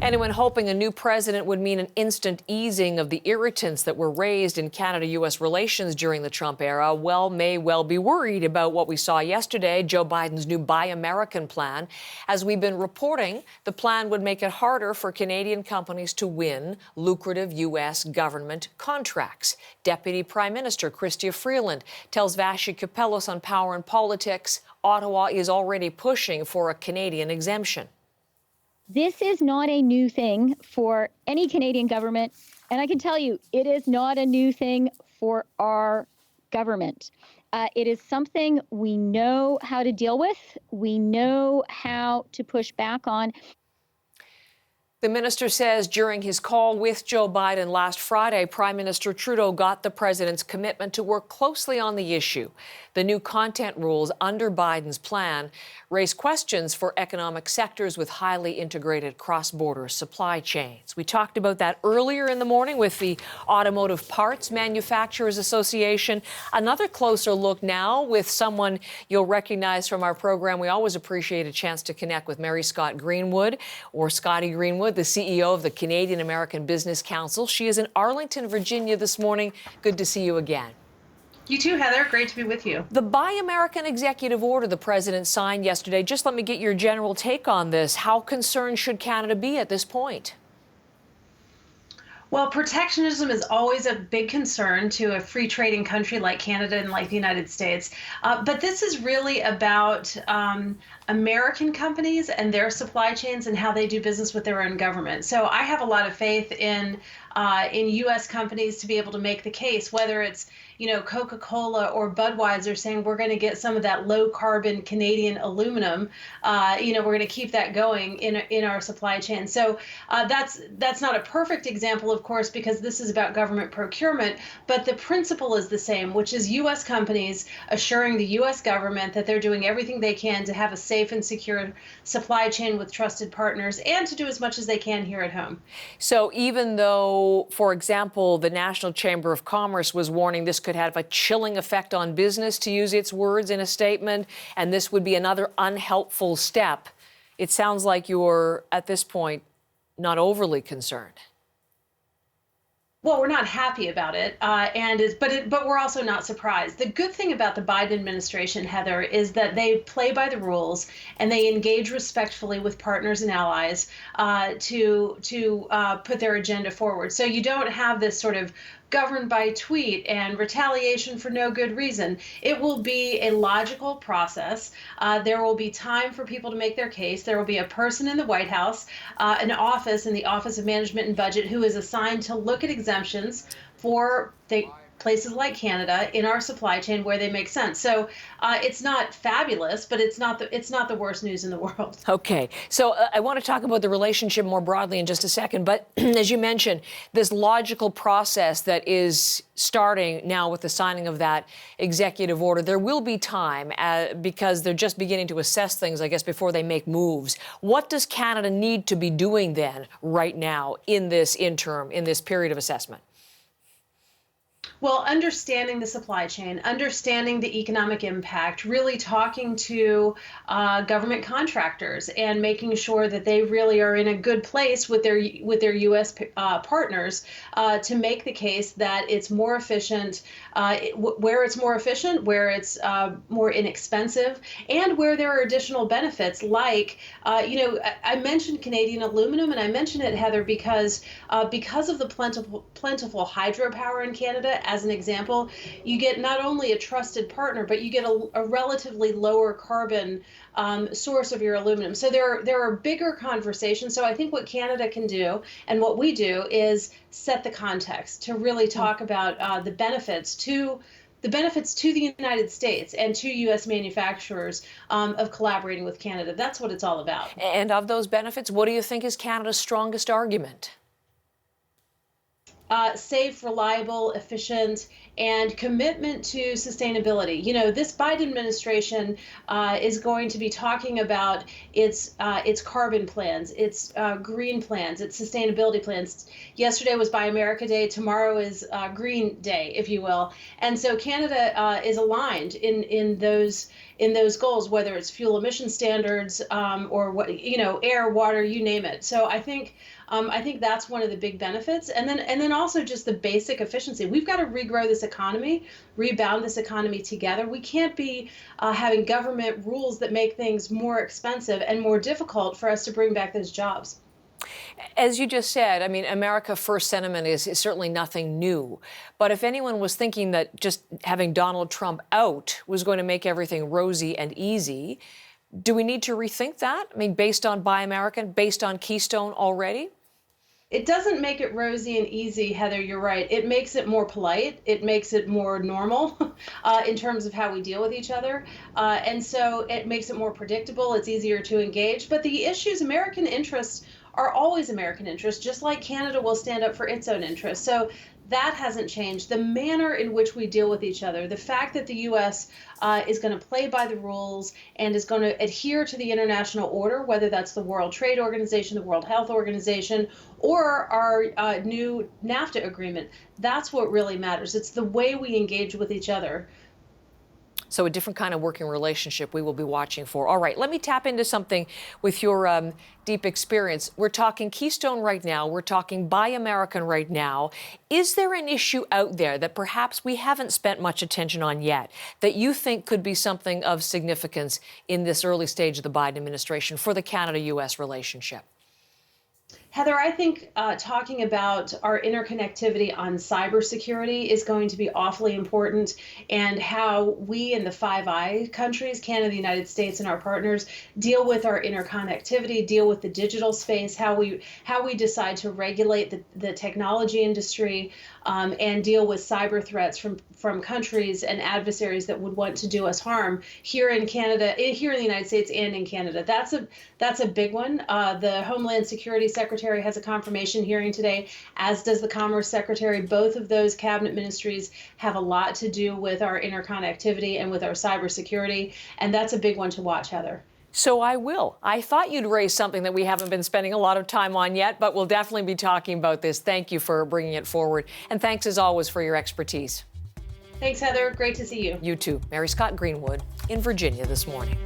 Anyone hoping a new president would mean an instant easing of the irritants that were raised in Canada-U.S. relations during the Trump era, may well be worried about what we saw yesterday, Joe Biden's new Buy American plan. As we've been reporting, the plan would make it harder for Canadian companies to win lucrative U.S. government contracts. Deputy Prime Minister Chrystia Freeland tells Vashi Kapelos on Power and Politics Ottawa is already pushing for a Canadian exemption. This is not a new thing for any Canadian government, and I can tell you, it is not a new thing for our government. It is something we know how to deal with. We know how to push back on. The minister says during his call with Joe Biden last Friday, Prime Minister Trudeau got the president's commitment to work closely on the issue. The new content rules under Biden's plan raise questions for economic sectors with highly integrated cross-border supply chains. We talked about that earlier in the morning with the Automotive Parts Manufacturers Association. Another closer look now with someone you'll recognize from our program. We always appreciate a chance to connect with Mary Scott Greenwood, or Scotty Greenwood, the CEO of the Canadian American Business Council. She is in Arlington, Virginia this morning. Good to see you again. You too, Heather. Great to be with you. The Buy American executive order the president signed yesterday, just let me get your general take on this. How concerned should Canada be at this point? Well, protectionism is always a big concern to a free trading country like Canada and like the United States. But this is really about American companies and their supply chains and how they do business with their own government. So I have a lot of faith in U.S. companies to be able to make the case, whether it's Coca-Cola or Budweiser saying we're going to get some of that low carbon Canadian aluminum. We're going to keep that going in our supply chain. So that's not a perfect example, of course, because this is about government procurement. But the principle is the same, which is U.S. companies assuring the U.S. government that they're doing everything they can to have a safe and secure supply chain with trusted partners and to do as much as they can here at home. So even though, for example, the National Chamber of Commerce was warning this could have a chilling effect on business, to use its words in a statement, and this would be another unhelpful step, it sounds like you're, at this point, not overly concerned. Well, we're not happy about it, but we're also not surprised. The good thing about the Biden administration, Heather, is that they play by the rules and they engage respectfully with partners and allies to put their agenda forward. So you don't have this sort of governed by tweet and retaliation for no good reason. It will be a logical process. There will be time for people to make their case. There will be a person in the White House, an office in the Office of Management and Budget, who is assigned to look at exemptions for places like Canada in our supply chain where they make sense. So it's not fabulous, but it's not the worst news in the world. Okay, so I want to talk about the relationship more broadly in just a second. But as you mentioned, this logical process that is starting now with the signing of that executive order, there will be time because they're just beginning to assess things, I guess, before they make moves. What does Canada need to be doing then, right now, in this interim, in this period of assessment? Well, understanding the supply chain, understanding the economic impact, really talking to government contractors and making sure that they really are in a good place with their U.S. Partners to make the case that it's more efficient, where it's more efficient, where it's more inexpensive, and where there are additional benefits like, I mentioned Canadian aluminum, and I mention it, Heather, because of the plentiful hydropower in Canada. As an example, you get not only a trusted partner, but you get a relatively lower carbon source of your aluminum. So there are bigger conversations. So I think what Canada can do and what we do is set the context to really talk about the benefits to the United States and to U.S. manufacturers of collaborating with Canada. That's what it's all about. And of those benefits, what do you think is Canada's strongest argument? Safe, reliable, efficient, and commitment to sustainability. This Biden administration is going to be talking about its carbon plans, its green plans, its sustainability plans. Yesterday was Buy America Day. Tomorrow is Green Day, if you will. And so Canada is aligned in those in those goals, whether it's fuel emission standards or what, air, water, you name it. So I think that's one of the big benefits. And then also just the basic efficiency. We've got to regrow this economy, rebound this economy together. We can't be having government rules that make things more expensive and more difficult for us to bring back those jobs. As you just said, I mean, America First sentiment is certainly nothing new. But if anyone was thinking that just having Donald Trump out was going to make everything rosy and easy, do we need to rethink that? I mean, based on Buy American, based on Keystone already? It doesn't make it rosy and easy, Heather, you're right. It makes it more polite. It makes it more normal in terms of how we deal with each other. And so it makes it more predictable. It's easier to engage. But the issues, American interests, are always American interests, just like Canada will stand up for its own interests. So that hasn't changed. The manner in which we deal with each other, the fact that the U.S. Is going to play by the rules and is going to adhere to the international order, whether that's the World Trade Organization, the World Health Organization, or our new NAFTA agreement, that's what really matters. It's the way we engage with each other. So a different kind of working relationship we will be watching for. All right, let me tap into something with your deep experience. We're talking Keystone right now. We're talking Buy American right now. Is there an issue out there that perhaps we haven't spent much attention on yet that you think could be something of significance in this early stage of the Biden administration for the Canada-U.S. relationship? Heather, I think talking about our interconnectivity on cybersecurity is going to be awfully important, and how we in the Five Eyes countries, Canada, the United States, and our partners deal with our interconnectivity, deal with the digital space, how we decide to regulate the technology industry, and deal with cyber threats from countries and adversaries that would want to do us harm here in Canada, here in the United States, and in Canada. That's a big one. The Homeland Security Secretary has a confirmation hearing today, as does the Commerce Secretary. Both of those cabinet ministries have a lot to do with our interconnectivity and with our cybersecurity, and that's a big one to watch, Heather. So I will. I thought you'd raise something that we haven't been spending a lot of time on yet, but we'll definitely be talking about this. Thank you for bringing it forward, and thanks as always for your expertise. Thanks, Heather. Great to see you. You too. Mary Scott Greenwood in Virginia this morning.